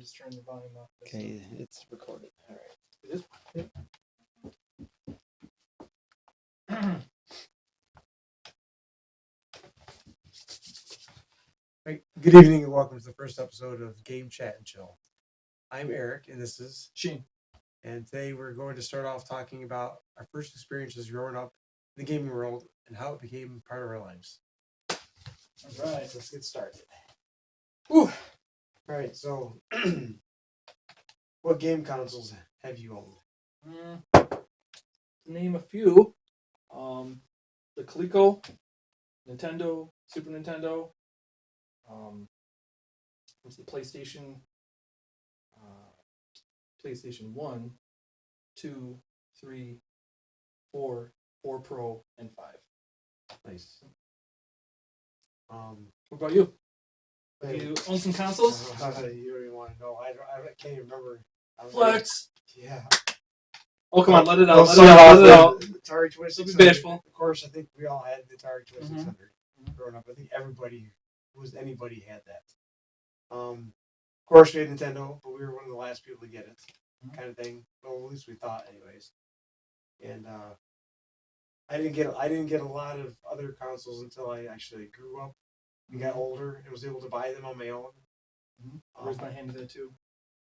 just turn the volume up. Okay, it's recorded. All right. It is? Yep. Right. Good evening and welcome to the first episode of Game Chat and Chill. I'm Eric and this is Sheen. And today we're going to start off talking about our first experiences growing up in the gaming world and how it became part of our lives. All right. Let's get started. Whew. All right, so what game consoles have you owned? Name a few. The Coleco, Nintendo, Super Nintendo. What's the PlayStation? PlayStation 1, 2, 3, 4, 4 Pro, and 5. Nice. What about you? Hey, You own some consoles? you don't even want to know. I can't even remember. Flex. Yeah. Oh, come on, let it out. Don't Let start it out. off Let it out. with the Atari 2600. Don't be bashful. Of course, I think we all had the Atari 2600 growing up. I think everybody who was anybody had that. Of course, we had Nintendo, but we were one of the last people to get it, kind of thing. Well, at least we thought, anyways. And I didn't get a lot of other consoles until I actually grew up and got older and was able to buy them on my own. Where's my hand to that too?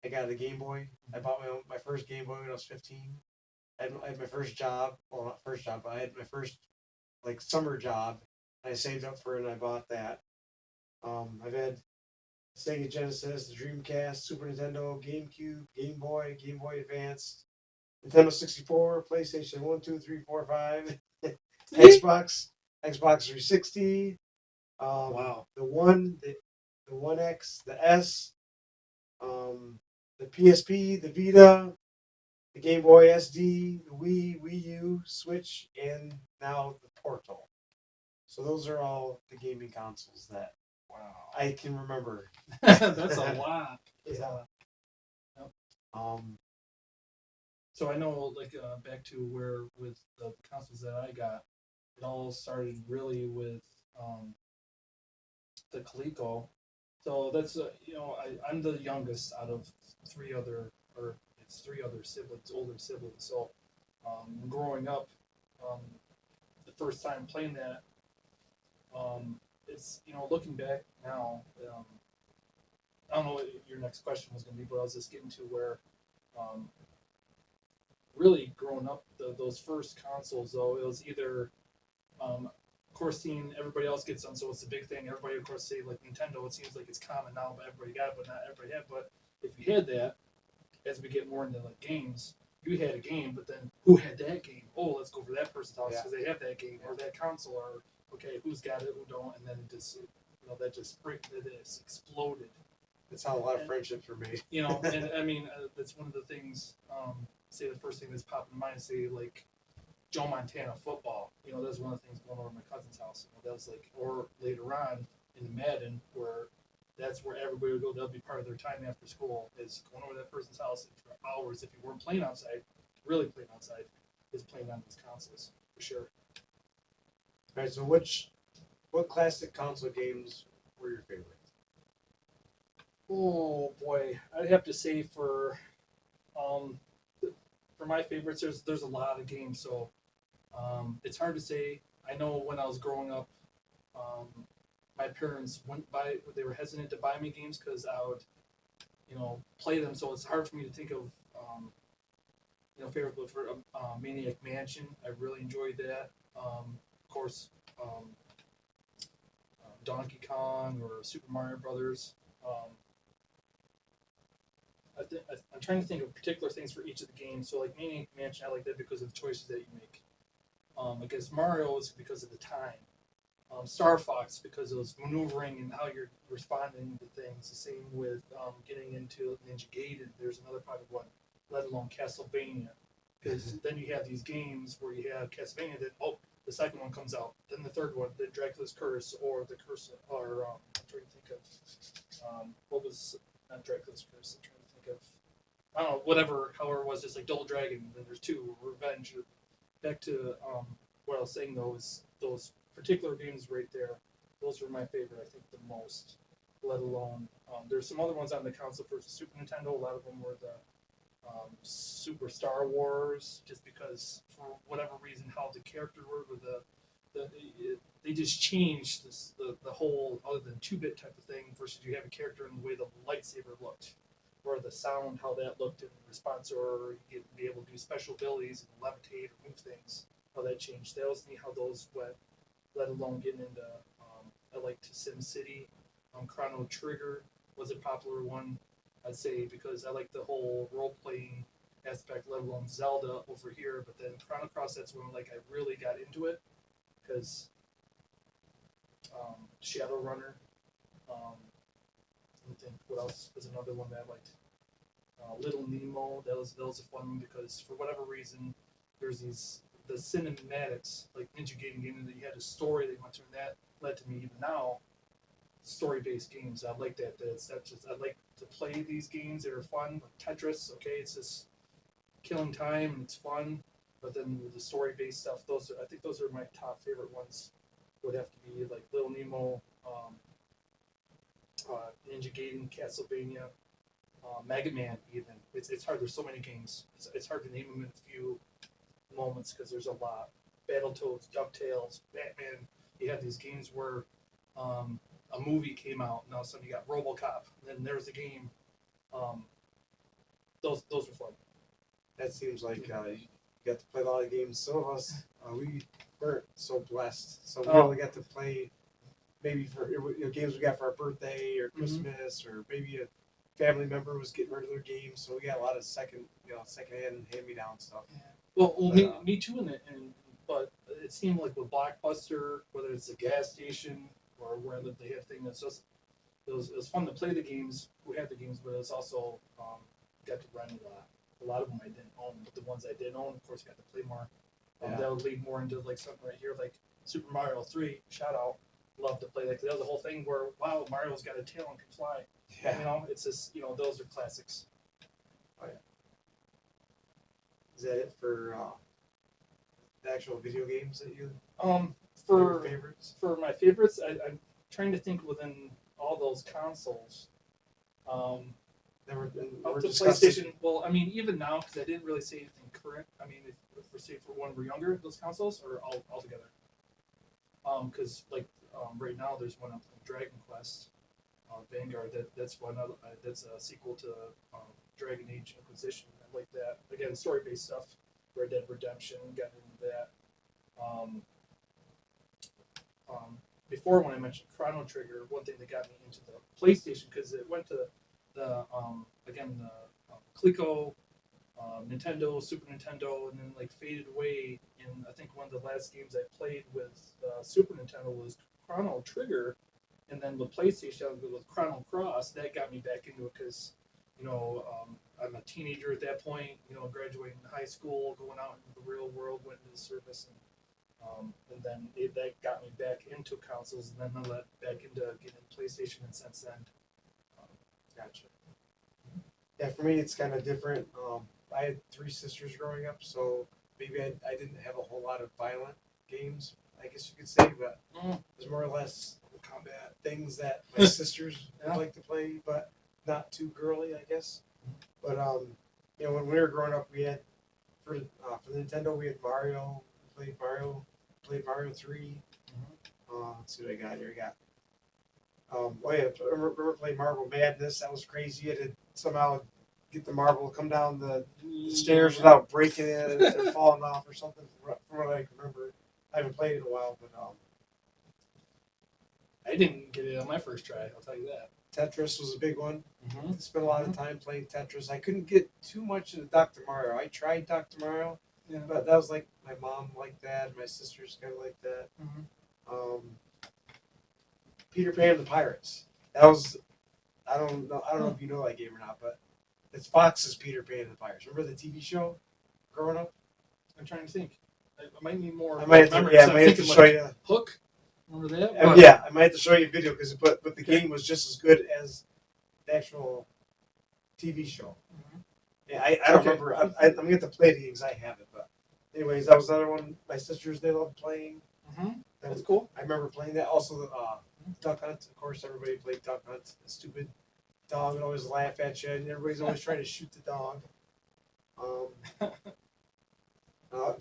I got a Game Boy. I bought my first Game Boy when I was 15. I had my first job. Well, not first job, but I had my first summer job. And I saved up for it and I bought that. I've had Sega Genesis, the Dreamcast, Super Nintendo, GameCube, Game Boy Advance, Nintendo 64, PlayStation 1, 2, 3, 4, 5, Xbox 360. Wow. The 1X, the S, the PSP, the Vita, the Game Boy SD, the Wii U, Switch, and now the Portal. So those are all the gaming consoles that I can remember. That's a lot. Yeah. Yep. So I know, back to where with the consoles that I got, it all started really with the Coleco. So that's I'm the youngest out of three other siblings, older siblings. So growing up, the first time playing that, it's looking back now. I don't know what your next question was going to be, but I was just getting to where really growing up, those first consoles though, it was either of course seeing everybody else gets them, so it's a big thing. Everybody of course say like Nintendo, it seems like it's common now, but everybody got it, but not everybody had. But if you had that, as we get more into like games, you had a game, but then who had that game? Oh, let's go for that person's house because they have that game or that console, or okay, who's got it, who don't, and then it just that just exploded. That's how a lot of friendships were made. And I mean that's one of the things. Say the first thing that's popping in mind, say like Joe Montana football. That's one of the things going over at my cousin's house. That was or later on in Madden, where that's where everybody would go. That'll be part of their time after school, is going over to that person's house and for hours. If you weren't playing outside, really playing outside, is playing on these consoles for sure. All right. So what classic console games were your favorite? Oh boy, I'd have to say for my favorites, there's a lot of games, so it's hard to say. I know when I was growing up, my parents they were hesitant to buy me games because I would, play them. So it's hard for me to think of, favorite. But for Maniac Mansion, I really enjoyed that. Of course, Donkey Kong or Super Mario Brothers. I'm trying to think of particular things for each of the games. So like Maniac Mansion, I like that because of the choices that you make. I guess Mario is because of the time. Star Fox because of those maneuvering and how you're responding to things. The same with getting into Ninja Gaiden. There's another popular one, let alone Castlevania. Because then you have these games where you have Castlevania that, the second one comes out. Then the third one, the Dracula's Curse or the Curse, or I'm trying to think of, what was, not Dracula's Curse, I'm trying to think of, I don't know, however it was, just like Double Dragon. And then there's two, Revenge. Back to what I was saying though, is those particular games right there, those were my favorite, I think, the most, let alone There's some other ones on the console for Super Nintendo. A lot of them were the Super Star Wars, just because for whatever reason how the character were, or they just changed the whole other than 2-bit type of thing versus you have a character in the way the lightsaber looked, or the sound how that looked in response, or you be able to do special abilities and levitate or move things. How that changed. That was neat how those went. Let alone getting into I liked SimCity, Chrono Trigger was a popular one. I'd say because I like the whole role playing aspect, let alone Zelda over here. But then Chrono Cross, that's when like I really got into it because Shadowrunner. Let me think, what else is another one that I liked? Little Nemo. That was a fun one because for whatever reason, there's the cinematics like Ninja Gaiden game that you had a story they went to, and that led to me even now story-based games. I like that. That's just I like to play these games that are fun, like Tetris. Okay, it's just killing time and it's fun. But then with the story-based stuff, I think those are my top favorite ones. Would have to be like Little Nemo, Ninja Gaiden, Castlevania, Mega Man. Even it's hard. There's so many games. It's hard to name them in a few moments because there's a lot. Battletoads, DuckTales, Batman. You have these games where a movie came out, and all of a sudden you got RoboCop, and then there's a game. Those were fun. That seems like you got to play a lot of games. Some of us, we weren't so blessed, so we only got to play maybe for games we got for our birthday or Christmas, or maybe a family member was getting rid of their games, so we got a lot of secondhand hand-me-down stuff. Yeah. Well, me too. But it seemed like with Blockbuster, whether it's a gas station or wherever they have things, it was fun to play the games. We had the games, but it's also got to rent a lot. A lot of them I didn't own, but the ones I did own, of course, got to play more. That would lead more into like something right here, like Super Mario 3. Shout out, love to play that. 'Cause that was the whole thing where wow, Mario's got a tail and can fly. Yeah. It's just those are classics. Oh, yeah. Is that it for the actual video games that you For favorites? For my favorites, I'm trying to think within all those consoles. Up to PlayStation. Well, I mean, even now, because I didn't really say anything current. I mean, if we're say for when we're younger, those consoles, or all together. Because right now, there's one I'm playing, Dragon Quest, Vanguard. That's one. That's a sequel to Dragon Age Inquisition. I like that. Again, story-based stuff. Red Dead Redemption, got into that. Um, Before when I mentioned Chrono Trigger, one thing that got me into the PlayStation because it went to the Coleco, Nintendo, Super Nintendo, and then like faded away. And I think one of the last games I played with Super Nintendo was Chrono Trigger, and then the PlayStation with Chrono Cross. That got me back into it because I'm a teenager at that point. Graduating high school, going out into the real world, went into the service, and then that got me back into consoles, and then I let back into getting PlayStation, and since then. Gotcha. Yeah, for me it's kind of different. I had 3 sisters growing up, so maybe I didn't have a whole lot of violent games, I guess you could say, but there's more or less combat things that my sisters would like to play, but not too girly, I guess. But when we were growing up, we had for the Nintendo we had Mario. We played Mario 3. Let's see what I got here. I got. I remember playing Marble Madness. That was crazy. You had to somehow get the marble, come down the stairs without breaking it or falling off or something. From what I can remember, I haven't played it in a while, but I didn't get it on my first try. I'll tell you that. Tetris was a big one. I spent a lot of time playing Tetris. I couldn't get too much into Dr. Mario. I tried Dr. Mario, but that was like my mom liked that. My sisters kind of liked that. Peter Pan and the Pirates. That was I don't know if you know that game or not, but it's Fox's Peter Pan and the Pirates. Remember the TV show growing up? I'm trying to think. I might need more. I might have to show you. Hook. Remember that? I might have to show you a video but the game was just as good as the actual TV show. Yeah, I don't remember. I'm gonna have to play the games. I have it, but anyways, that was another one. My sisters they loved playing. That's cool. I remember playing that. Also, Duck Hunt. Of course, everybody played Duck Hunt. It's stupid. Dog would always laugh at you, and everybody's always trying to shoot the dog.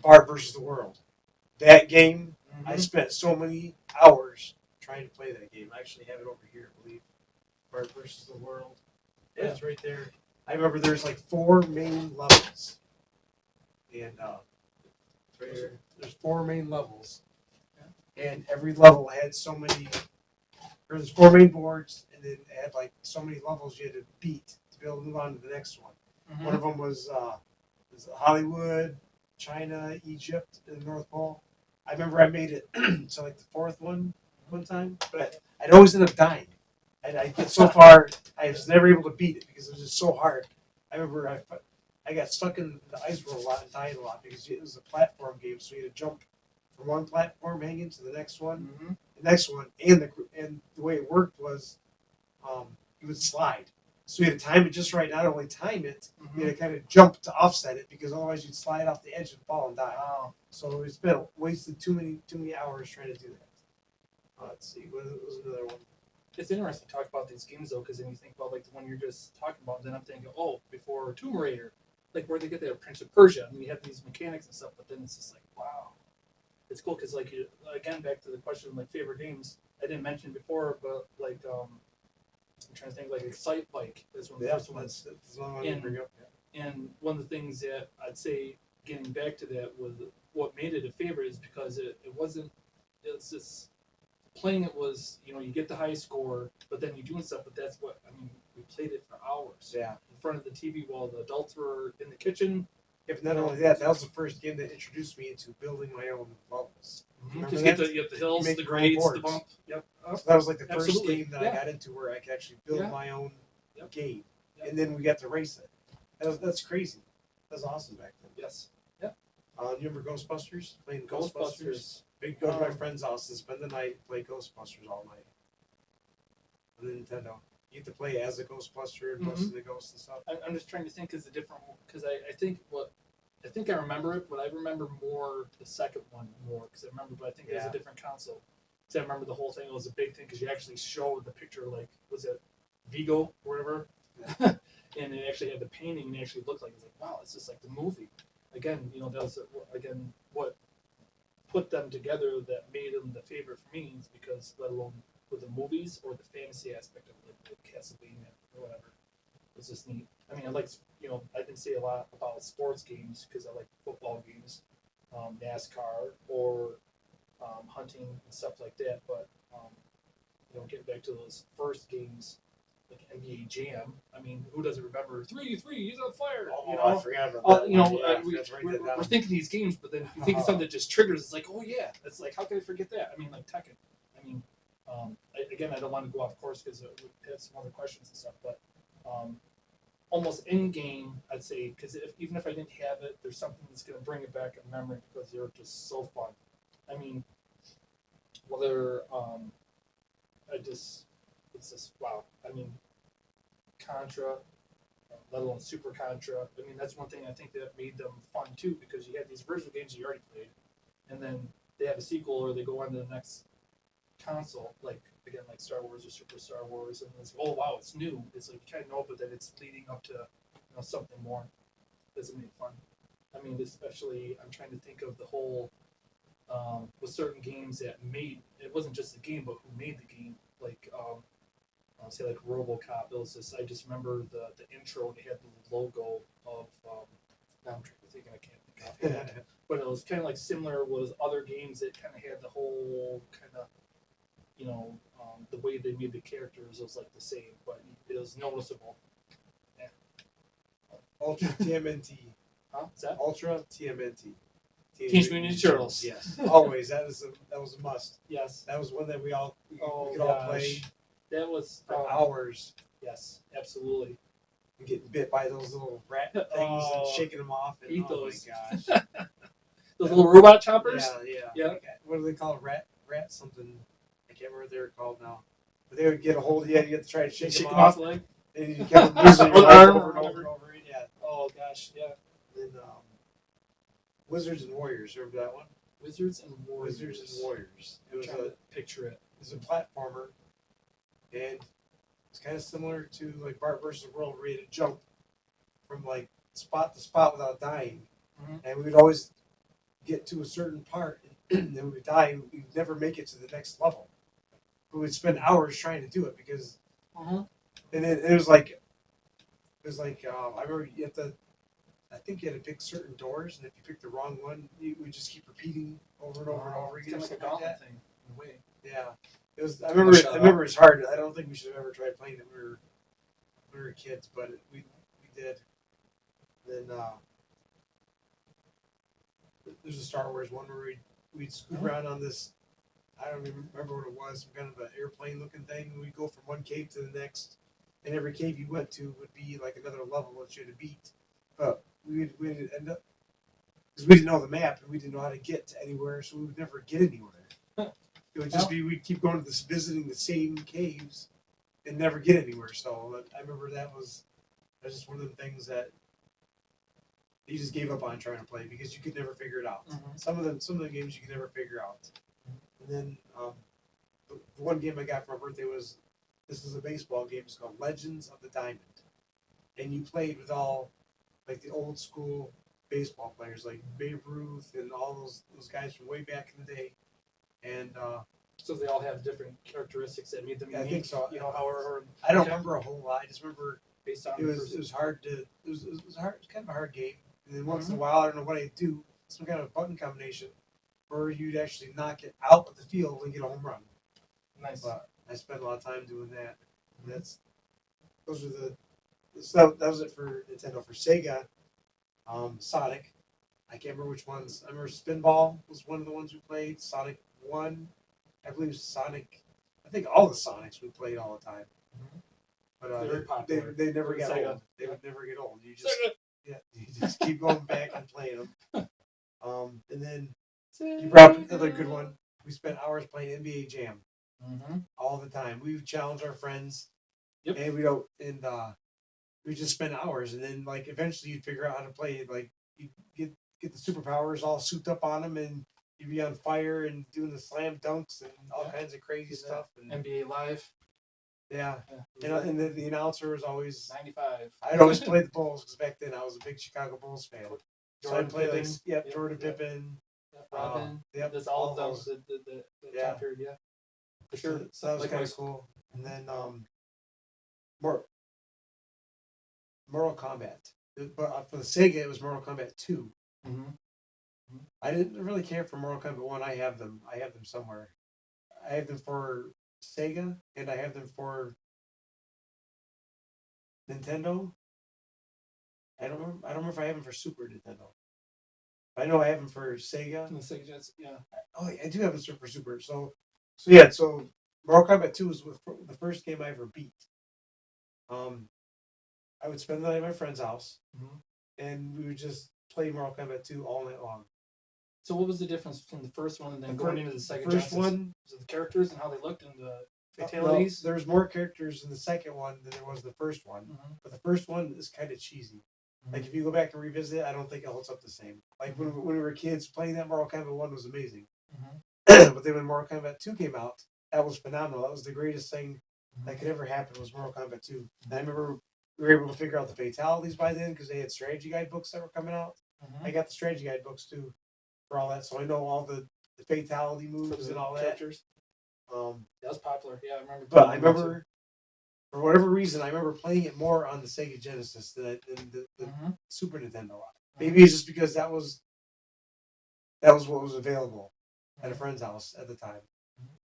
Bard versus the World. That game, I spent so many hours trying to play that game. I actually have it over here, I believe. Bard versus the World. It's right there. I remember there's like 4 main levels. And it's right here. There's 4 main levels. And every level had so many. There's 4 main boards, and then it had like so many levels you had to beat to be able to move on to the next one. Mm-hmm. One of them was Hollywood, China, Egypt, and the North Pole. I remember I made it to like the 4th one time, but I'd always end up dying. And I get so far, I was never able to beat it because it was just so hard. I remember I got stuck in the ice world a lot and died a lot because it was a platform game, so you had to jump from one platform hanging to the next one, the next one, and the way it worked was you would slide. So you had to time it just right. Not only time it, you had to kind of jump to offset it because otherwise you'd slide off the edge and fall and die. Wow. So we spent wasted too many hours trying to do that. Let's see, what was another one? It's interesting to talk about these games though, because then you think about like the one you're just talking about. Then I'm thinking, oh, before Tomb Raider, like where they get their Prince of Persia. I mean, you have these mechanics and stuff, but then it's just like, wow, it's cool because like again, back to the question of like favorite games. I didn't mention before, but like I'm trying to think, like Excite Bike is one of the first ones. That's one I bring up. Yeah. And one of the things that I'd say, getting back to that, was what made it a favorite is because it wasn't. It's just playing it was, you get the high score, but then you're doing stuff. But that's what I mean. We played it for hours. Yeah. In front of the TV while the adults were in the kitchen. If not only that, that was the first game that introduced me into building my own levels. Because you get the hills, the grades, the bump. Yep. So that was like the first Absolutely. game that I got into where I could actually build my own game, and then we got to race it. That's crazy. That's awesome back then. Yes. Yeah. You remember Ghostbusters? Playing Ghostbusters. We'd go to my friend's house and spend the night, play Ghostbusters all night on the Nintendo. You get to play as a Ghostbuster and busting the ghosts and stuff. I'm just trying to think as a different, because I think I remember it, but I remember more the second one more because I remember, but I think it was a different console. So I remember the whole thing was a big thing because you actually showed the picture, like, was it Vigo or whatever? Yeah. And it actually had the painting and it actually looked like, it was like, wow, it's just like the movie. Again, that was, what put them together that made them the favorite for me is because, let alone with the movies or the fantasy aspect of it, like Castlevania or whatever. It was just neat. I mean, I like, I didn't say a lot about sports games because I like football games, NASCAR, or hunting and stuff like that. But, getting back to those first games, like NBA Jam, I mean, who doesn't remember 3-3, he's on fire? I forgot about that. We're thinking these games, but then if you think of something that just triggers, it's like, oh yeah, it's like, how can I forget that? I mean, like Tekken. I mean, I don't want to go off course because we have some other questions and stuff, but almost any game, I'd say, because even if I didn't have it, there's something that's going to bring it back in memory because they're just so fun. I mean, whether it's just wow. I mean, Contra, let alone Super Contra. I mean, that's one thing I think that made them fun too because you had these version games you already played, and then they have a sequel or they go on to the next console, like Star Wars or Super Star Wars, and it's like, oh wow, it's new. It's like you kind of know, but then it's leading up to something more. Doesn't make fun. I mean, especially I'm trying to think of the whole with certain games that made it wasn't just the game, but who made the game. Like I'll say like RoboCop. It was just I just remember the intro. They had the logo of. Now I'm trying to think, and I can't think of it. But it was kind of like similar with other games that kind of had the whole kind of the way they made the characters was like the same, but it was noticeable. Yeah. Ultra TMNT. Huh? What's that? Ultra TMNT. Teenage Mutant Ninja Turtles. Yes, always. That was a must. Yes. That was one that we could all play. That was for hours. Yes, absolutely. And getting bit by those little rat things and shaking them off. And, eat those. My gosh. Those little robot choppers. Yeah. What do they call rat something? I can't remember what they were called now. But they would get a hold of you. You have to try to shake them off. Leg. And you kept losing your arm over and over and over. Yeah. Oh gosh, yeah. And then Wizards and Warriors. Remember that one? Wizards and Warriors. It was I'm trying to picture it. It was a platformer, and It's kind of similar to like Bart versus World, where you had to jump from like spot to spot without dying, and we would always get to a certain part, and then we would die. And we'd never make it to the next level. We would spend hours trying to do it because, and it was like I remember you had to. I think you had to pick certain doors, and if you picked the wrong one, you would just keep repeating over and over and over again. It's kind of like a gauntlet thing in a way. Yeah, it was. I remember it's hard. I don't think we should have ever tried playing it when we were kids, but we did. Then there's a Star Wars one where we'd scoot around on this. I don't even remember what it was. Some kind of an airplane looking thing. And we'd go from one cave to the next, and every cave you went to would be like another level that you had to beat. But we'd end up because we didn't know the map and we didn't know how to get to anywhere, so we would never get anywhere. It would just be we'd keep going to this, visiting the same caves and never get anywhere. So I remember that was just one of the things that you just gave up on trying to play because you could never figure it out. Some of the games you could never figure out. And then the one game I got for my birthday was this is a baseball game. It's called Legends of the Diamond, and you played with all like the old school baseball players like Babe Ruth and all those guys from way back in the day. And so they all have different characteristics that made them unique. I think so. You know, however, I don't remember a whole lot. I just remember based on it was hard to it was hard. It was kind of a hard game. And then once in a while, I don't know what I'd do, some kind of button combination where you'd actually knock it out of the field and get a home run. Nice. But I spent a lot of time doing that. And so that was it for Nintendo. For Sega, Sonic. I can't remember which ones. I remember Spinball was one of the ones we played. Sonic 1. I believe Sonic. I think all the Sonics we played all the time. But they never got old. They would never get old. You just keep going back and playing them. And then you brought up another good one. We spent hours playing NBA Jam all the time. We would challenge our friends, and we just spend hours. And then like eventually you'd figure out how to play it. Like you get the superpowers all souped up on them, and you'd be on fire and doing the slam dunks and all kinds of crazy stuff. And NBA Live. Yeah. And the announcer was always 95. I'd always play the Bulls because back then I was a big Chicago Bulls fan. So I'd play Pippen. Jordan Pippen, Robin. There's all of those. The time period, for sure. So that was kind of cool. And then Mortal Kombat. But for the Sega, it was Mortal Kombat 2. I didn't really care for Mortal Kombat 1. I have them somewhere. I have them for Sega, and I have them for Nintendo. I don't remember if I have them for Super Nintendo. I know I have them for Sega. And the Sega Genesis, Oh, I do have them for Super. So Mortal Kombat 2 was the first game I ever beat. I would spend the night at my friend's house, and we would just play Mortal Kombat 2 all night long. So what was the difference between the first one and then going into the Sega First Genesis? one, was it the characters and how they looked and the fatalities? Well, there's more characters in the second one than there was the first one. But the first one is kind of cheesy. Like if you go back and revisit it, I don't think it holds up the same. Like when we were kids, playing that Mortal Kombat 1 was amazing. But then when Mortal Kombat 2 came out, that was phenomenal. That was the greatest thing that could ever happen was Mortal Kombat 2. And I remember we were able to figure out the fatalities by then because they had strategy guide books that were coming out. I got the strategy guide books too for all that, so I know all the fatality moves and all that. Characters. That was popular. Yeah, I remember. But I remember, for whatever reason, I remember playing it more on the Sega Genesis than the Super Nintendo. Maybe it's just because that was what was available at a friend's house at the time.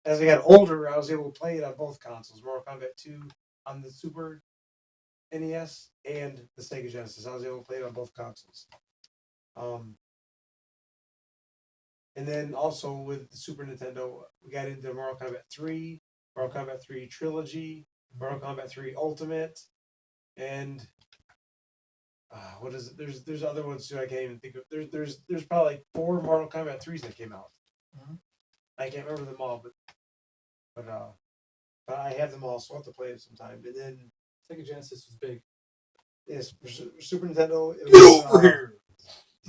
As I got older, I was able to play it on both consoles. Mortal Kombat 2 on the Super NES and the Sega Genesis. I was able to play it on both consoles. And then also with the Super Nintendo, we got into Mortal Kombat 3, Mortal Kombat 3 Trilogy, Mortal Kombat 3 Ultimate, and what is it? There's other ones too. I can't even think of. There's probably like 4 Mortal Kombat 3s that came out. I can't remember them all, but I have them all, so I'll have to play it sometime. And then Sega Genesis was big. Yes, for Super Nintendo. It Get was, over here!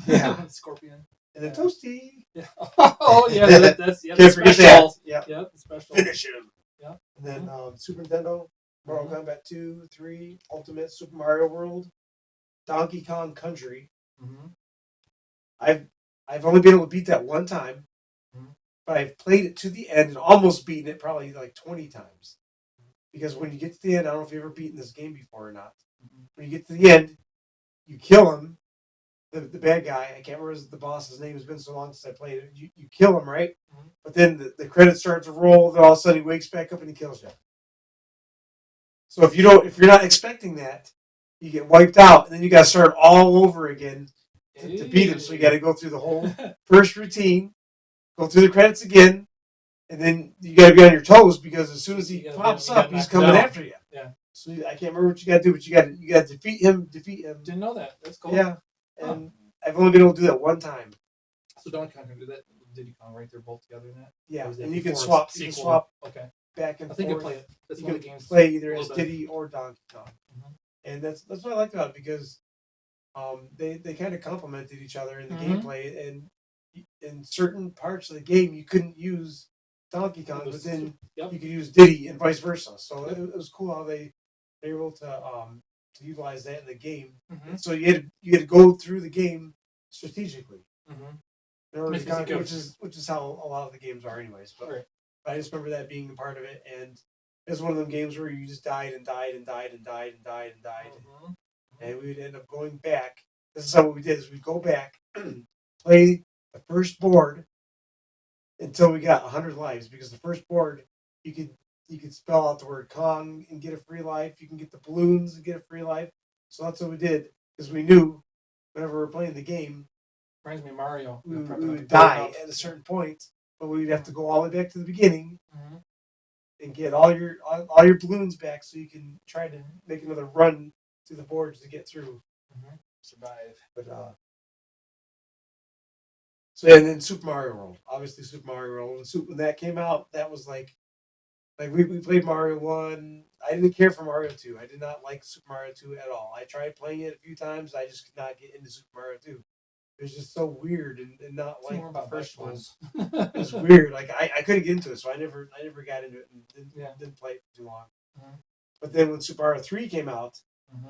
Yeah, Scorpion. and then Toasty. Yeah. Oh yeah, that's Can't forget that. Yeah, the special. finish him. Yeah. And then Super Nintendo. Mortal Kombat 2, 3, Ultimate Super Mario World, Donkey Kong Country. Mm-hmm. I've only been able to beat that one time, but I've played it to the end and almost beaten it probably like 20 times. Because when you get to the end, I don't know if you've ever beaten this game before or not. When you get to the end, you kill him, the bad guy. I can't remember the boss's name. It's been so long since I played it. You kill him, right? But then the credits start to roll. Then all of a sudden he wakes back up and he kills you. So if you're not expecting that, you get wiped out, and then you got to start all over again to beat him. So you got to go through the whole first routine, go through the credits again, and then you got to be on your toes because as soon as he pops up, he's coming after you. Yeah. So I can't remember what you got to do, but you got to defeat him. Didn't know that. That's cool. Yeah, and I've only been able to do that one time. So Donkey Kong can do that. Diddy Kong, right? They're both together in that. Yeah, Or is that and you can before swap. it's You can sequel? swap Okay. back and I think I forth. play it. That's You one can of the games. play either a as little bit. Diddy or Donkey Kong, and that's what I liked about it because they kind of complemented each other in the gameplay, and in certain parts of the game you couldn't use Donkey Kong, but then you could use Diddy and vice versa. So it was cool how they were able to utilize that in the game. And so you had to go through the game strategically. In order to conquer, which is how a lot of the games are, anyways. But I just remember that being a part of it, and it's one of them games where you just died and died and died and died and died and died, and we would end up going back. This is how what we did: is we'd go back, play the first board until we got 100 lives, because the first board you could spell out the word Kong and get a free life. You can get the balloons and get a free life. So that's what we did, because we knew whenever we were playing the game. Reminds me of Mario. We would die at a certain point, but we'd have to go all the way back to the beginning and get all your balloons back, so you can try to make another run through the boards to get through. Survive. But so and then Super Mario World, obviously Super Mario World, when that came out, that was like we played Mario 1. I didn't care for Mario 2. I did not like Super Mario 2 at all. I tried playing it a few times. I just could not get into Super Mario 2. It was just so weird and not It's like more about the first one. vegetables. It was weird. Like I couldn't get into it, so I never got into it and didn't play it for too long. But then when Super Mario 3 came out,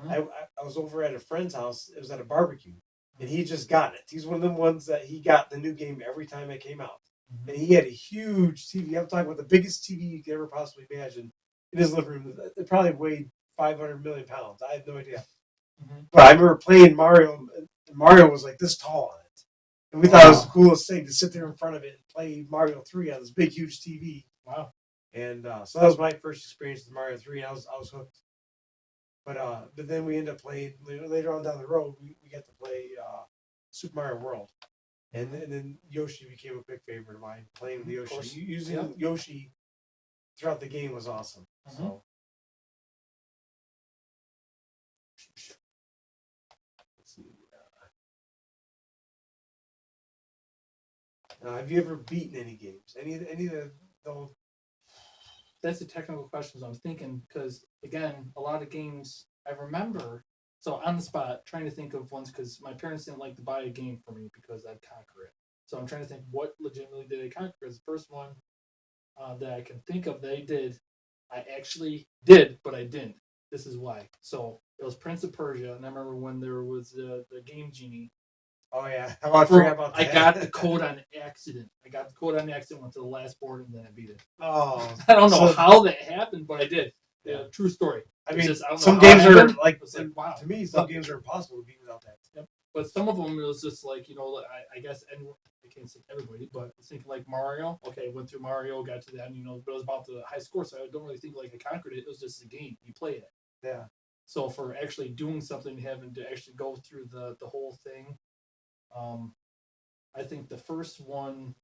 I was over at a friend's house. It was at a barbecue, and he just got it. He's one of them ones that he got the new game every time it came out. And he had a huge TV. I'm talking about the biggest TV you could ever possibly imagine in his living room. It probably weighed 500 million pounds. I have no idea. But I remember playing Mario, and Mario was like this tall on it. And we thought it was the coolest thing to sit there in front of it and play Mario 3 on this big, huge TV. Wow. And so that was my first experience with Mario 3, and I was hooked. But then we ended up playing, later on down the road, we got to play Super Mario World. And then Yoshi became a big favorite of mine, playing with Yoshi. Using Yoshi throughout the game was awesome. So. Let's see. Have you ever beaten any games? Any of the That's the technical questions I'm thinking, because again, a lot of games I remember. So on the spot, trying to think of ones, because my parents didn't like to buy a game for me because I'd conquer it. So I'm trying to think what legitimately did I conquer. Because the first one that I can think of they did, I actually did, but I didn't. This is why. So it was Prince of Persia, and I remember when there was the Game Genie. Oh yeah, I forgot about that. I got the code on accident. Went to the last board, and then I beat it. Oh, I don't know how that happened, but I did. Yeah, true story. I mean, just, I some games are like wow. To me, some games are impossible to beat without that. Yep. But some of them it was just like, I guess, and I can't say everybody, but I was thinking like Mario. Okay, went through Mario, got to that, and but it was about the high score, so I don't really think like I conquered it. It was just a game. You play it. Yeah. So for actually doing something, having to actually go through the whole thing, I think the first one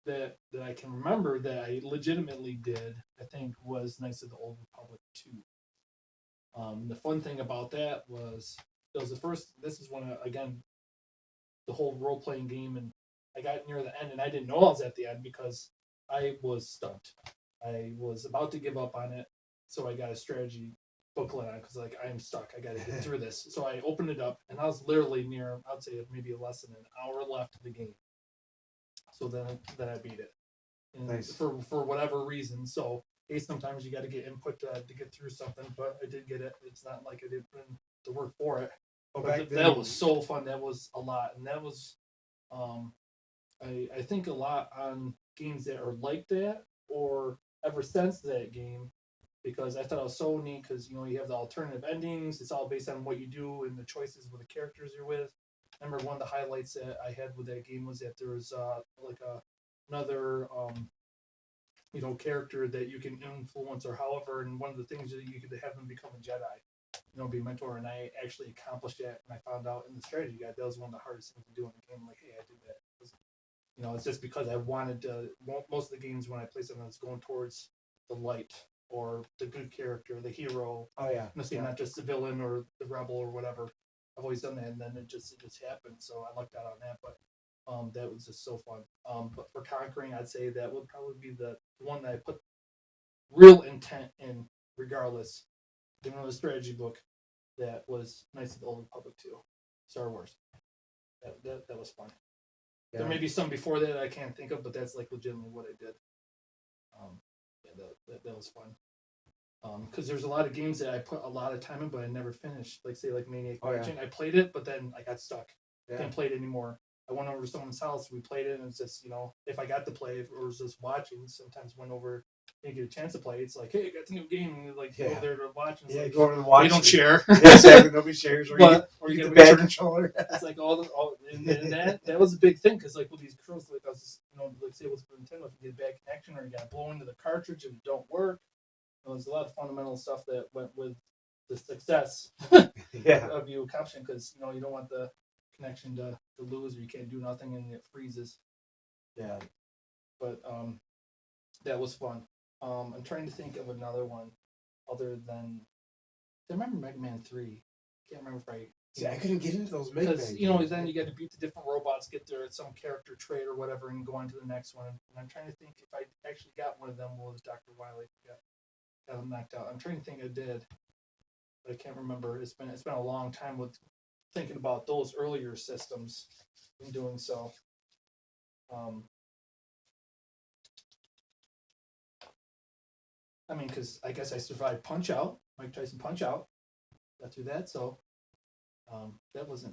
that I can remember that I legitimately did, I think, was Knights of the Old Republic 2. The fun thing about that was it was the first. This is when again the whole role playing game, and I got near the end, and I didn't know I was at the end because I was stumped. I was about to give up on it, so I got a strategy booklet on it because like I'm stuck. I got to get through this. So I opened it up, and I was literally near. I'd say maybe less than an hour left of the game. So then I beat it, and nice. for whatever reason. So hey, sometimes you got to get input to get through something, but I did get it. It's not like I didn't put in the work for it. Well, But back that then, was so fun. That was a lot, and that was I think a lot on games that are like that or ever since that game because I thought it was so neat because you have the alternative endings. It's all based on what you do and the choices with the characters you're with. I remember one of the highlights that I had with that game was that there was like another character that you can influence or however, and one of the things that you could have them become a Jedi, be a mentor, and I actually accomplished that, and I found out in the strategy guide that was one of the hardest things to do in the game. Like, hey, I did that. It's just because I wanted to. Most of the games when I play something, it's going towards the light or the good character, the hero. oh yeah, Not just the villain or the rebel or whatever. I've always done that, and then it just happened. So I lucked out on that, but that was just so fun. But for conquering, I'd say that would probably be the one that I put real intent in, regardless. The strategy book that was nice of the Old Republic too. Star Wars. That was fun. yeah. There may be some before that I can't think of, but that's like legitimately what I did. That was fun. Because there's a lot of games that I put a lot of time in, but I never finished. Like say like Maniac Mansion, I played it, but then I got stuck. Didn't play it anymore. I went over to someone's house, we played it, and it's just if I got to play or was just watching, sometimes went over. Didn't get a chance to play. It's like, hey, I got the new game, and like go there to watch. And go over and watch. They don't share. Yeah, exactly. Nobody shares. Or you get the bad controller. It's like and that was a big thing because like with these controls, like I was just like say with Nintendo, if you get a bad connection or you got to blow into the cartridge and it don't work. There's a lot of fundamental stuff that went with the success of you accomplishing because you don't want the connection to lose or you can't do nothing and it freezes. Yeah. But that was fun. I'm trying to think of another one other than I remember Mega Man 3. Can't remember if I See, I couldn't get into those Mega Man. Because then you got to beat the different robots, get their some character trait or whatever, and go on to the next one. And I'm trying to think if I actually got one of them was Dr. Wily. Got him knocked out. I'm trying to think I did, but I can't remember. It's been a long time with thinking about those earlier systems and doing so. I mean, because I guess I survived Punch Out, Mike Tyson Punch Out. Got through that, so that was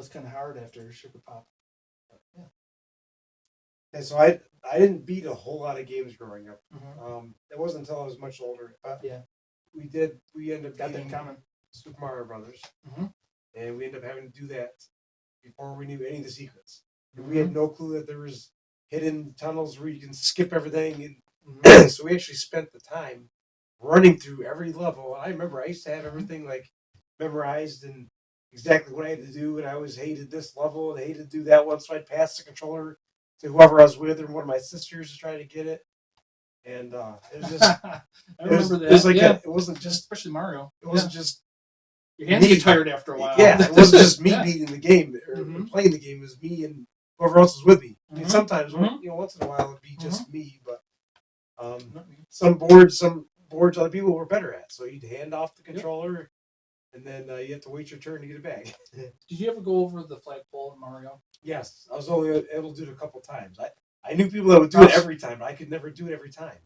kind of hard after Sugar Pop. But, yeah. And so I didn't beat a whole lot of games growing up. Mm-hmm. It wasn't until I was much older. Yeah. We ended up got that beating common. Super Mario Brothers. Mm-hmm. And we ended up having to do that before we knew any of the secrets. Mm-hmm. We had no clue that there was hidden tunnels where you can skip everything. And Mm-hmm. so we actually spent the time running through every level. I remember I used to have everything like memorized and exactly what I had to do. And I always hated this level and I hated to do that one. So I'd pass the controller to whoever I was with or one of my sisters to try to get it. And it was just I remember that. It was like it wasn't just especially Mario. It wasn't just your hands get tired after a while. Yeah, it wasn't just me beating the game or playing the game. It was me and whoever else was with me. I mean, sometimes once in a while it'd be just me, but some boards other people were better at. So you'd hand off the controller, and then you have to wait your turn to get it back. Did you ever go over the flagpole in Mario? Yes, I was only able to do it a couple times. I knew people that would do it every time, but I could never do it every time.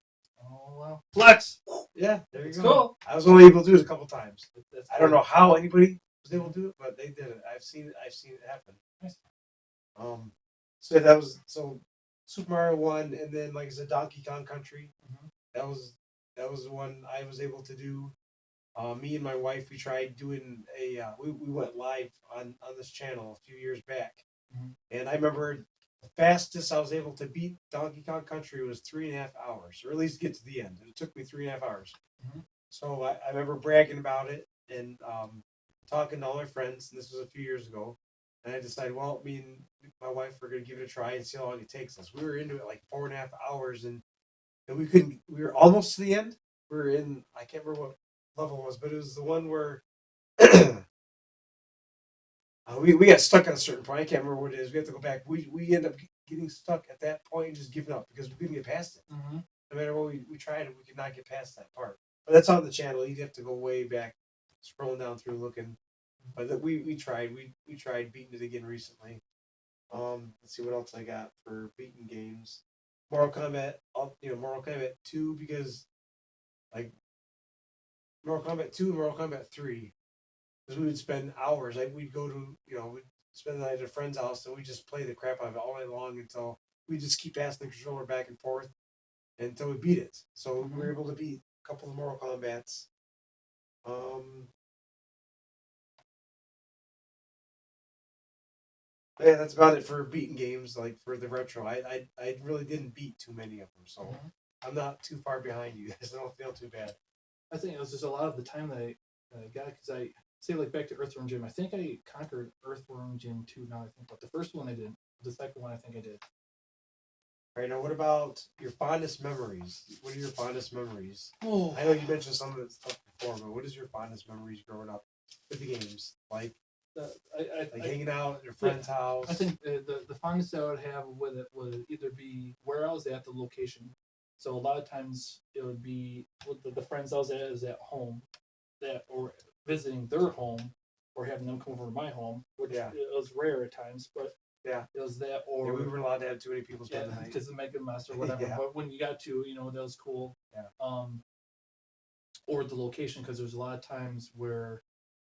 Oh well, flex. Yeah, there you go. Cool. I was only able to do it a couple times. I don't know how anybody was able to do it, but they did it. I've seen it happen. Nice. So that was Super Mario 1, and then like I said, Donkey Kong Country. Mm-hmm. That was the one I was able to do. Me and my wife, we tried doing we went live on this channel a few years back, and I remember the fastest I was able to beat Donkey Kong Country was 3.5 hours, or at least get to the end. It took me 3.5 hours. Mm-hmm. So I remember bragging about it and talking to all my friends, and this was a few years ago. And I decided, well, me and my wife were going to give it a try and see how long it takes us. We were into it like 4.5 hours, and we couldn't. We were almost to the end. We were in. I can't remember what level it was, but it was the one where we got stuck at a certain point. I can't remember what it is. We have to go back. We ended up getting stuck at that point and just giving up because we couldn't get past it. Mm-hmm. No matter what we tried, we could not get past that part. But that's on the channel. You'd have to go way back, scrolling down through looking. But we tried. We tried beating it again recently. Let's see what else I got for beating games. Mortal Kombat, Mortal Kombat 2 because like Mortal Kombat 2 and Mortal Kombat 3, because we would spend hours. Like we'd go to we'd spend the night at a friend's house and we just play the crap out of it all night long until we just keep passing the controller back and forth until we beat it. So we were able to beat a couple of Mortal Kombats. Yeah, that's about it for beating games. Like for the retro, I really didn't beat too many of them, so I'm not too far behind you guys. I don't feel too bad. I think it was just a lot of the time that I got, because I say like back to Earthworm Jim. I think I conquered Earthworm Jim 2. Now I think, but the first one I didn't. The second one I think I did. All right, now what about your fondest memories? What are your fondest memories? Oh, I know you mentioned some of that stuff before, but what is your fondest memories growing up with the games? Like hanging out at your friend's house? I think the fondest I would have with it would either be where I was at, the location. So a lot of times it would be with the friends I was at is at home, or visiting their home, or having them come over to my home, which it was rare at times, but yeah, it was that. Or we were allowed to have too many people spend the night because of make a mess or whatever. But when you got to, that was cool. Yeah. Or the location, because there's a lot of times where,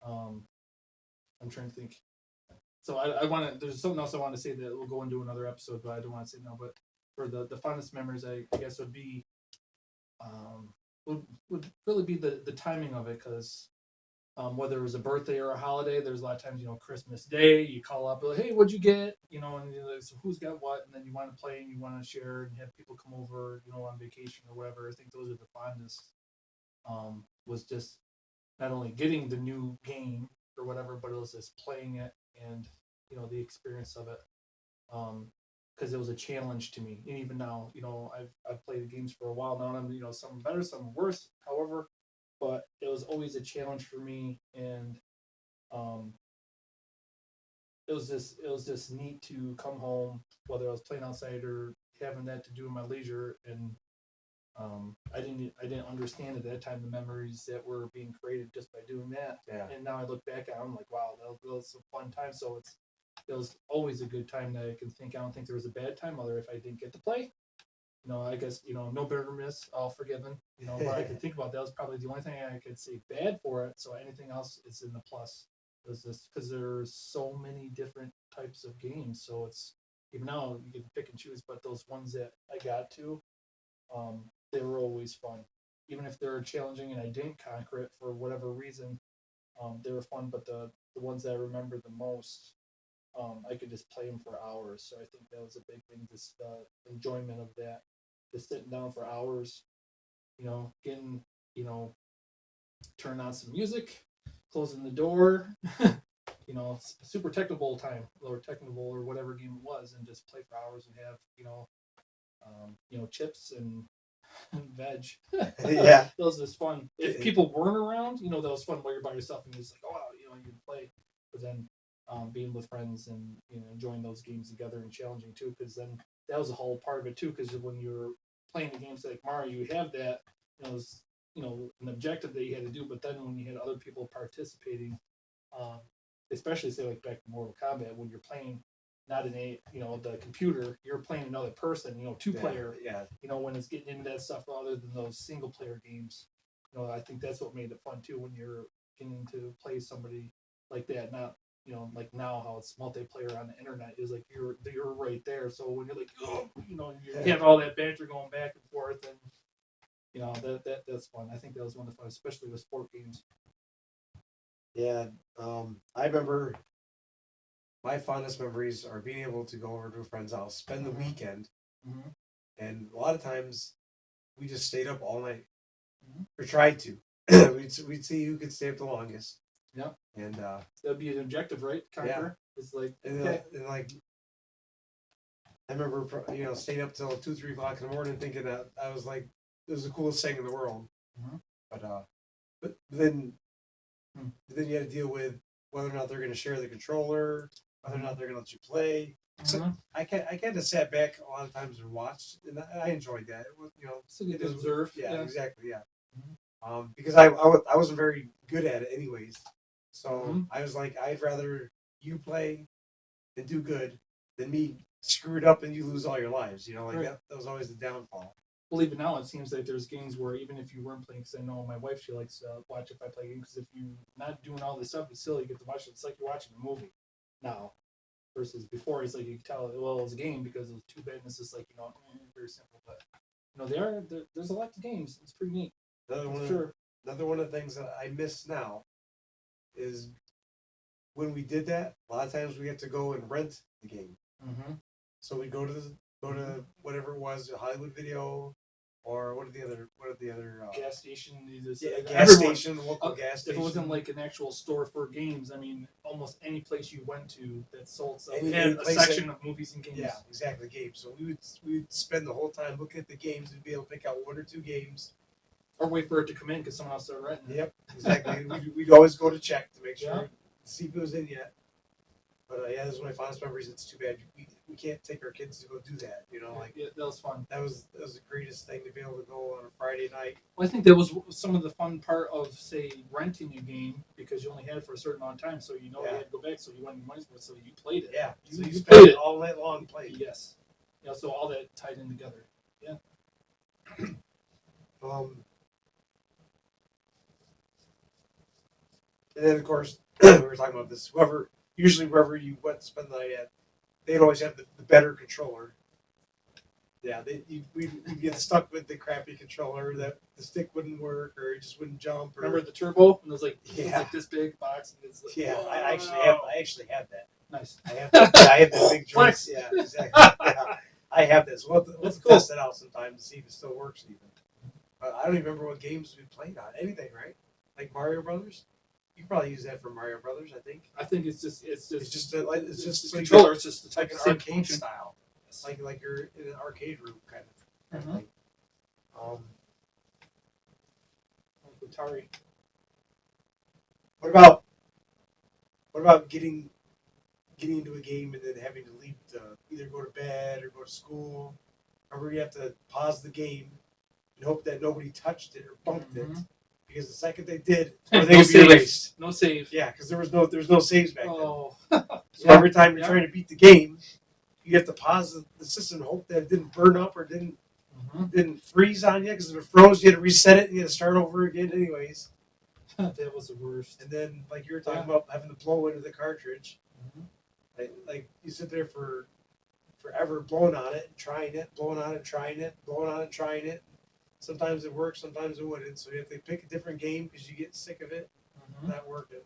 I'm trying to think. So I want to. There's something else I want to say that we'll go into another episode, but I don't want to say now. But for the fondest memories, I guess would be, would really be the timing of it, because whether it was a birthday or a holiday, there's a lot of times, Christmas Day, you call up, like, hey, what'd you get? And you're like, so who's got what? And then you want to play and you want to share and have people come over, on vacation or whatever. I think those are the fondest. Was just not only getting the new game or whatever, but it was just playing it and, the experience of it. Because it was a challenge to me. And even now, I've played the games for a while now, and I'm, some better, some worse. However, but it was always a challenge for me, and it was just neat to come home, whether I was playing outside or having that to do in my leisure. And I didn't understand at that time the memories that were being created just by doing that. Yeah. And now I look back at it, I'm like, wow, that was a fun time. So it was always a good time that I can think. I don't think there was a bad time, other if I didn't get to play. I guess, no bitterness, all forgiven. But I could think about that was probably the only thing I could say bad for it. So anything else is in the plus. It was just because there's so many different types of games. So it's, even now you can pick and choose, but those ones that I got to, they were always fun. Even if they were challenging and I didn't conquer it for whatever reason, they were fun. But the ones that I remember the most, I could just play them for hours. So I think that was a big thing, just enjoyment of that. Just sitting down for hours, getting, turning on some music, closing the door, super technical time or technical or whatever game it was, and just play for hours and have, chips and veg. Yeah. That was just fun. If people weren't around, that was fun while you're by yourself and you're just like, oh, wow, you can play. But then being with friends and enjoying those games together and challenging too, because then that was a whole part of it too. Because when you're playing the games like Mario, you have that was an objective that you had to do. But then when you had other people participating, especially say like back to Mortal Kombat, when you're playing not in the computer, you're playing another person, two player. Yeah. When it's getting into that stuff other than those single player games, I think that's what made it fun too, when you're getting to play somebody like that, not like now how it's multiplayer on the internet is like you're right there. So when you're like, oh, you have all that banter going back and forth, and that's fun. I think that was one of the fun, especially with sport games. Yeah, I remember my fondest memories are being able to go over to a friend's house, spend the weekend, and a lot of times we just stayed up all night, or tried to. we'd see who could stay up the longest. Yep. And that'd be an objective, right? Conquer. Yeah. It's like okay. And like I remember, staying up till 2-3 o'clock in the morning, thinking that I was like, it was the coolest thing in the world. But then you had to deal with whether or not they're going to share the controller, whether or not they're going to let you play. So I kind of sat back a lot of times and watched, and I enjoyed that. It was, so you observe. Yeah, exactly. Yeah. Because I wasn't very good at it anyways. So I was like, I'd rather you play and do good than me screw it up and you lose all your lives. You know, like Right. that was always the downfall. Well, even now it seems like there's games where even if you weren't playing, because I know my wife, she likes to watch if I play games. Because if you're not doing all this stuff, it's still you get to watch it. It's like you're watching a movie now, versus before. It's like you can tell well it was a game because it was too bad. And it's just like very simple. But there's a lot to games. It's pretty neat. Another one of the things that I miss now is when we did that. A lot of times we had to go and rent the game. Mm-hmm. So we go to whatever it was, Hollywood Video, or what are the other Gas station. gas station, local gas station. If it wasn't like an actual store for games, I mean, almost any place you went to that sold stuff Any had a place section of movies and games. Yeah, exactly, games. So we would spend the whole time looking at the games and be able to pick out one or two games. Or wait for it to come in because someone else started renting it. Yep, exactly. we'd always go to check to make sure, Yeah. see if it was in yet. But yeah, this is one of my fondest memories. It's too bad we can't take our kids to go do that. You know, like Yeah, that was fun. that was the greatest thing to be able to go on a Friday night. Well, I think that was some of the fun part of, say, renting a game because you only had it for a certain amount of time, so you had to go back, so you wanted your money's worth, so you played it. Yeah, so you spent played it all night long playing. Yes. Yeah, so all that tied in together. Yeah. And then of course we were talking about this. Wherever you went to spend the night at, they'd always have the better controller. Yeah, we'd get stuck with the crappy controller that the stick wouldn't work or it just wouldn't jump. Or, Remember the turbo? And it was like this big box. And it's like, I actually have that. Nice. I have that. I have the big joints. Flex. Yeah, exactly. Yeah, I have this. We'll test it out sometime to see if it still works even. But I don't even remember what games we played on. Anything, right? Like Mario Brothers. You probably use that for Mario Brothers, I think. I think it's just the controller. It's just the type like an of same arcade function. style, like you're in an arcade room kind of thing. Like Atari. What about getting into a game and then having to leave to either go to bed or go to school? Or you have to pause the game and hope that nobody touched it or bumped it. Because the second they did, they would be erased. No save. Yeah, because there was no saves back then. So Yeah. every time you're trying to beat the game, you have to pause the system and hope that it didn't burn up or didn't freeze on you. Because if it froze, you had to reset it and you had to start over again anyways. That was the worst. And then, like you were talking about having to blow into the cartridge, like you sit there for forever blowing on it, trying it, blowing on it, trying it, blowing on it, trying it. Sometimes it works, sometimes it wouldn't. So you have to pick a different game because you get sick of it. Not working.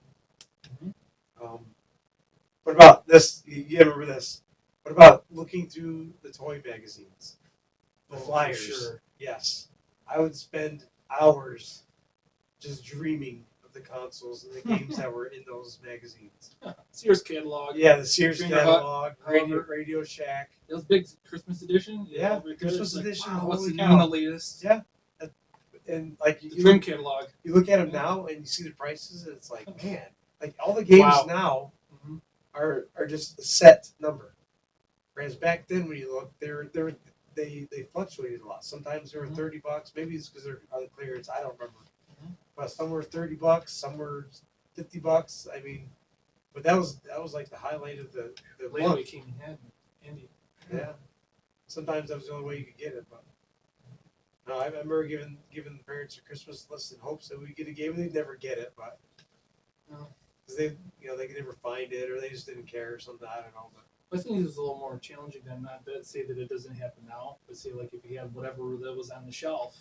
What about this? You remember this? What about looking through the toy magazines, the flyers? Sure. Yes, I would spend hours just dreaming of the consoles and the games that were in those magazines. Sears catalog. Yeah, the Sears Finger catalog, Hut, Radio Shack. It was big Christmas edition. Yeah, right Christmas there. edition. Wow, what's Holy the cow. new and the latest? Yeah, and like The Dream catalog. you look at them now and you see the prices, and it's like, man, like all the games now are just a set number. Whereas back then, when you look, they fluctuated a lot. Sometimes they were $30. Maybe it's because they're on clearance. I don't remember. But some were $30. Some were $50. I mean, but that was like the highlight of the Layaway came in handy. Yeah. Sometimes that was the only way you could get it, but no, I remember giving the parents a Christmas list in hopes that we'd get a game, and they'd never get it, but because they could never find it, or they just didn't care or something. I don't know, but I think it was a little more challenging than not to say that it doesn't happen now, but say like if you have whatever that was on the shelf.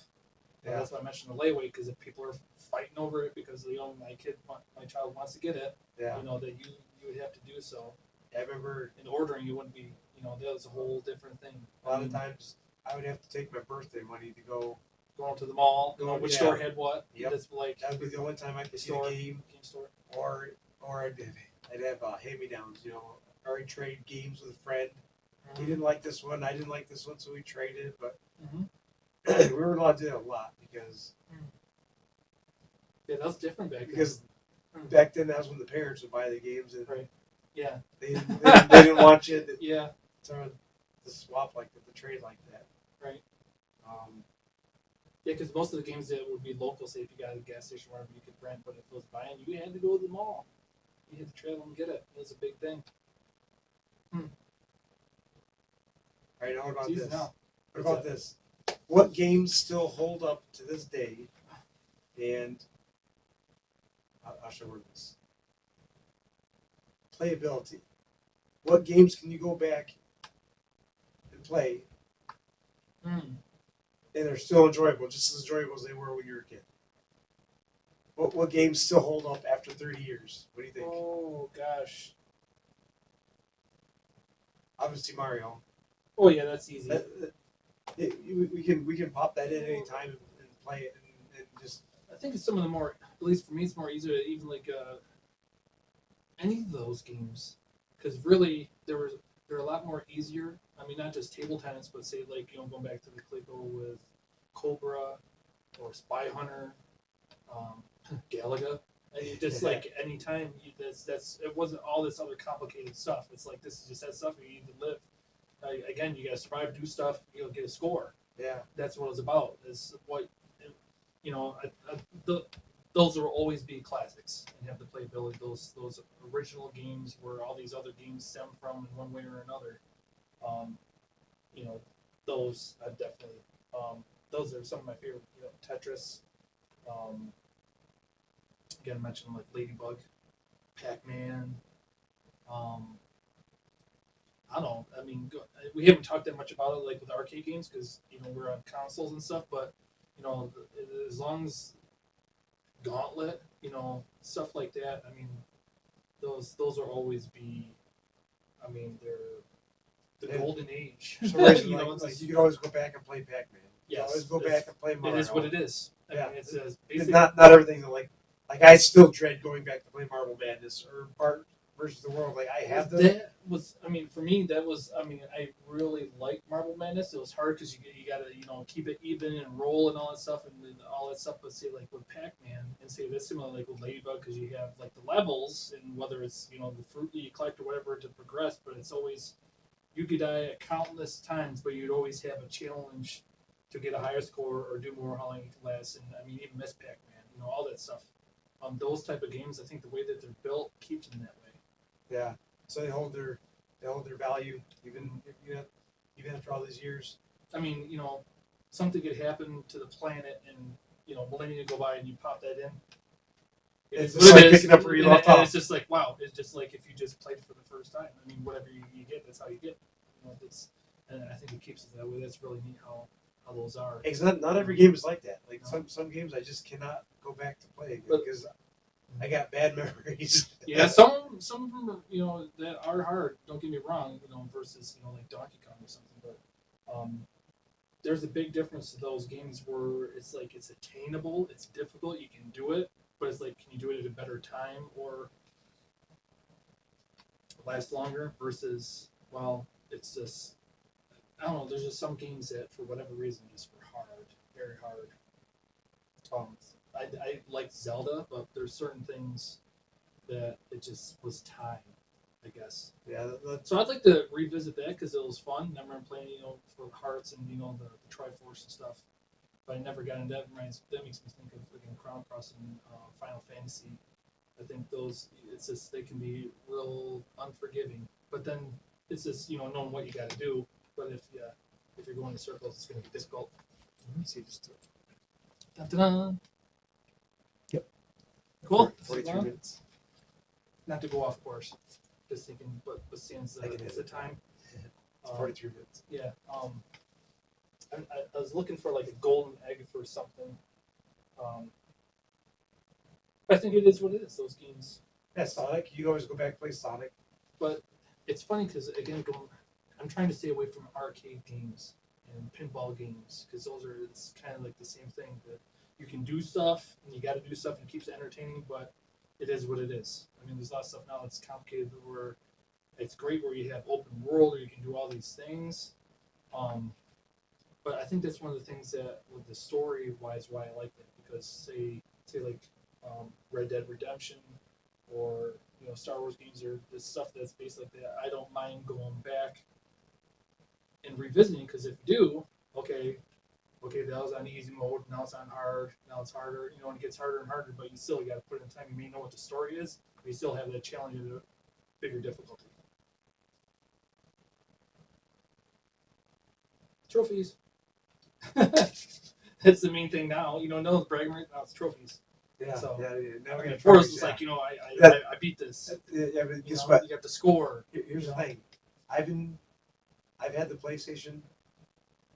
Yeah. That's why I mentioned the layaway, because if people are fighting over it because my child wants to get it, that you would have to do so. Yeah, I remember in ordering, you wouldn't be, that was a whole different thing. A lot of times, I would have to take my birthday money to go to the mall, which store had what. Yep. Like, that would be the only time I could see a game store, or I'd have hand-me-downs, or I'd trade games with a friend. He didn't like this one, I didn't like this one, so we traded. But we were allowed to do that a lot because that was different back then. Because back then, that was when the parents would buy the games, and yeah, they didn't want you to swap like that, to trade like that. Right. Yeah, because most of the games that would be local, say if you got a gas station wherever you could rent, but if it was buying, you had to go to the mall. You had to travel and get it. It was a big thing. All right, now what about It's easy this? now. What about this? What games still hold up to this day? And I'll show you this. Playability. What games can you go back and play, Mm. and they're still enjoyable, just as enjoyable as they were when you were a kid? What games still hold up after 30 years? What do you think? Oh gosh. Obviously Mario. Oh yeah, that's easy. We can pop that in any time and play it and just. I think it's some of the more, at least for me, it's more easier to even like any of those games, because really they're a lot more easier. I mean, not just table tennis, but say like going back to the Clayco with Cobra or Spy Hunter, Galaga. And you just like anytime that's it wasn't all this other complicated stuff. It's like this is just that stuff you need to live. Again, you got to survive, do stuff, get a score. Yeah. That's what it's about. Is what the, those will always be classics and have the playability. Those original games where all these other games stem from in one way or another. You know, those I definitely. Those are some of my favorite. Tetris. Again, I mentioned like Ladybug, Pac-Man. I don't know. I mean, we haven't talked that much about it like with arcade games because we're on consoles and stuff. But as long as Gauntlet, stuff like that. I mean, those will always be. I mean, they're the golden age. For some reason, It's like you can always go back and play Pac-Man. You can Yes, always go back and play Mario. It is what it is. I Yeah. mean, it's It's not everything like I still dread going back to play Marble Madness or Bart versus the World. Like I have them. That was, I mean, for me, that was, I mean, I really liked Marble Madness. It was hard because you got to, keep it even and roll and all that stuff and all that stuff. But say, like with Pac-Man, and say that's similar like with Ladybug because you have like the levels and whether it's, the fruit that you collect or whatever to progress, but it's always, you could die countless times, but you'd always have a challenge to get a higher score or do more how long you can last. And I mean, even miss Pac-Man, all that stuff. Those type of games, I think the way that they're built keeps them that way. Yeah. So they hold their value even after all these years. I mean, something could happen to the planet and millennia go by and you pop that in. It's just like picking up where you left off. It's just like wow. It's just like if you just played it for the first time. I mean, whatever you get, that's how you get. And I think it keeps it that way. That's really neat how those are. Because not every game is like that. Like No. some games I just cannot go back to play because I got bad memories. Yeah, some of them are, that are hard. Don't get me wrong, versus like Donkey Kong or something. But there's a big difference to those games where it's like it's attainable, it's difficult, you can do it, but it's like can you do it at a better time or last longer versus it's just I don't know. There's just some games that for whatever reason just were hard, very hard. I like Zelda, but there's certain things that it just was time, I guess. Yeah. So I'd like to revisit that because it was fun. I remember playing, for Hearts and the Triforce and stuff, but I never got into that. That makes me think of freaking Crown Cross and Final Fantasy. I think those it's just they can be real unforgiving, but then it's just knowing what you got to do. But if you're going in circles, it's going to be difficult. See, just Dun-dun-dun. Yep. Cool. 43 minutes. Not to go off course. Just thinking, but since it's the time. It's 43 minutes. Yeah. I was looking for like a golden egg for something. I think it is what it is. Those games. Yeah, Sonic. You always go back and play Sonic. But it's funny because again, I'm trying to stay away from arcade games and pinball games because it's kind of like the same thing that you can do stuff and you got to do stuff and it keeps it entertaining, but it is what it is. I mean, there's a lot of stuff now that's complicated where it's great where you have open world or you can do all these things. But I think that's one of the things that with the story wise why I like that because say like Red Dead Redemption or Star Wars games or this stuff that's based like that. I don't mind going back and revisiting because if you do, okay, that was on easy mode. Now it's on hard. Now it's harder. And it gets harder and harder. But you still got to put in time. You may know what the story is, but you still have that challenge of the bigger difficulty. trophies. That's the main thing now. No one's bragging right now. It's trophies. Yeah, So, yeah. Now we got Before it trophies, was yeah. like, That- I beat this. Yeah, but You guess know, what? you got the score. Here's the know? thing. I've had the PlayStation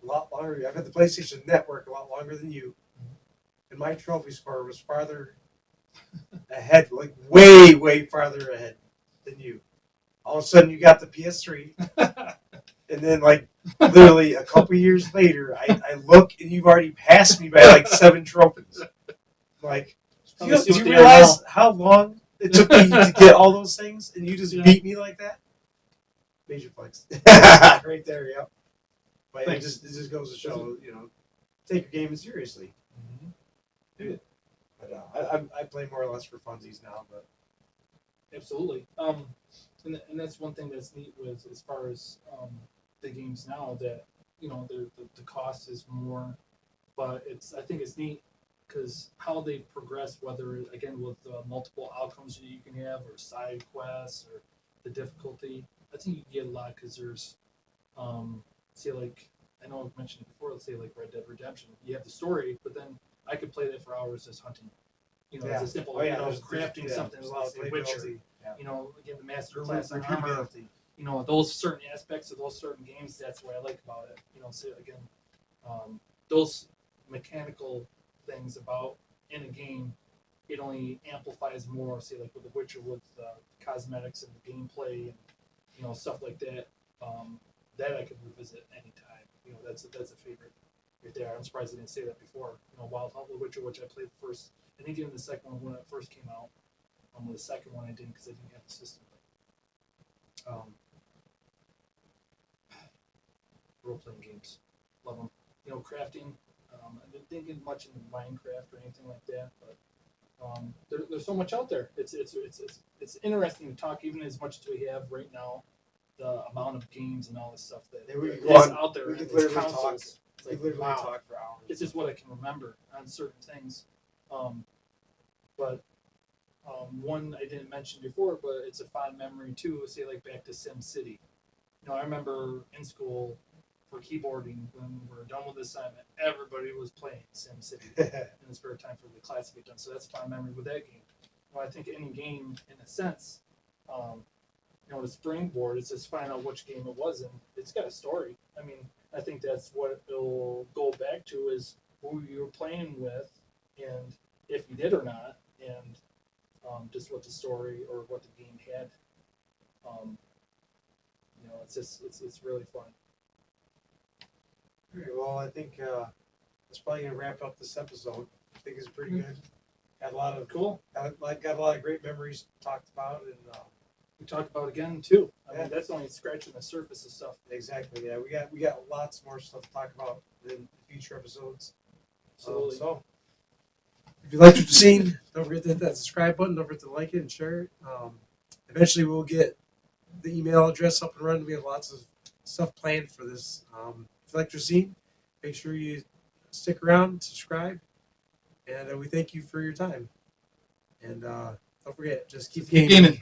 a lot longer. I've had the PlayStation Network a lot longer than you, and my trophy score was farther ahead, like way farther ahead than you. All of a sudden, you got the PS3, and then like literally a couple years later, I look and you've already passed me by like 7 trophies. Like, Let me see do what you they are realize how long it took me to get all those things, and you just Yeah. beat me like that? Major flex, right there. Yep. But it Thanks. just goes to show, take your gaming seriously. Mm-hmm. But I play more or less for funsies now. But Absolutely. And that's one thing that's neat with as far as the games now that the cost is more, but I think it's neat because how they progress, whether again with multiple outcomes that you can have or side quests or the difficulty. I think you can get a lot because there's say like I know I've mentioned it before. Let's say like Red Dead Redemption. You have the story, but then I could play that for hours as hunting. It's a simple, there's crafting something there's a lot like of The Witcher. playability. Yeah. Again, the master class on armor. Repeatability. Those certain aspects of those certain games. That's what I like about it. So again, those mechanical things about in a game, it only amplifies more. Say like with The Witcher, with cosmetics and the gameplay and stuff like that. That I could revisit anytime. That's a favorite right there. I'm surprised I didn't say that before. Wild Hunt, The Witcher, which I played first. I think even the second one when it first came out. With the second one I didn't because I didn't have the system. Role playing games, love them. Crafting. I didn't get much into Minecraft or anything like that, but there's so much out there. It's interesting to talk even as much as we have right now. The amount of games and all this stuff that Yeah, we is could go on- out there. we and could these literally consoles. talk. It's We like, literally wow. talk for hours. It's just what I can remember on certain things. But one I didn't mention before, but it's a fond memory too. Say like back to Sim City. I remember in school for keyboarding when we were done with the assignment, everybody was playing Sim City in the spare time for the class to get done. So that's a fond memory with that game. I think any game, in a sense, the springboard is just find out which game it was, and it's got a story. I mean, I think that's what it'll go back to is who you were playing with, and if you did or not, and just what the story or what the game had. It's really fun. All right, well, I think that's probably gonna wrap up this episode. I think it's pretty good. Got a lot of Cool. got a lot of great memories talked about, and We talked about again too. I Yeah. mean, that's only scratching the surface of stuff. exactly, yeah, we got lots more stuff to talk about in future episodes. Absolutely. So, if you liked what you've seen, don't forget to hit that subscribe button. Don't forget to like it and share it. Eventually, we'll get the email address up and running. We have lots of stuff planned for this. If you liked what you've seen, make sure you stick around, subscribe, and we thank you for your time. And don't forget, just keep gaming.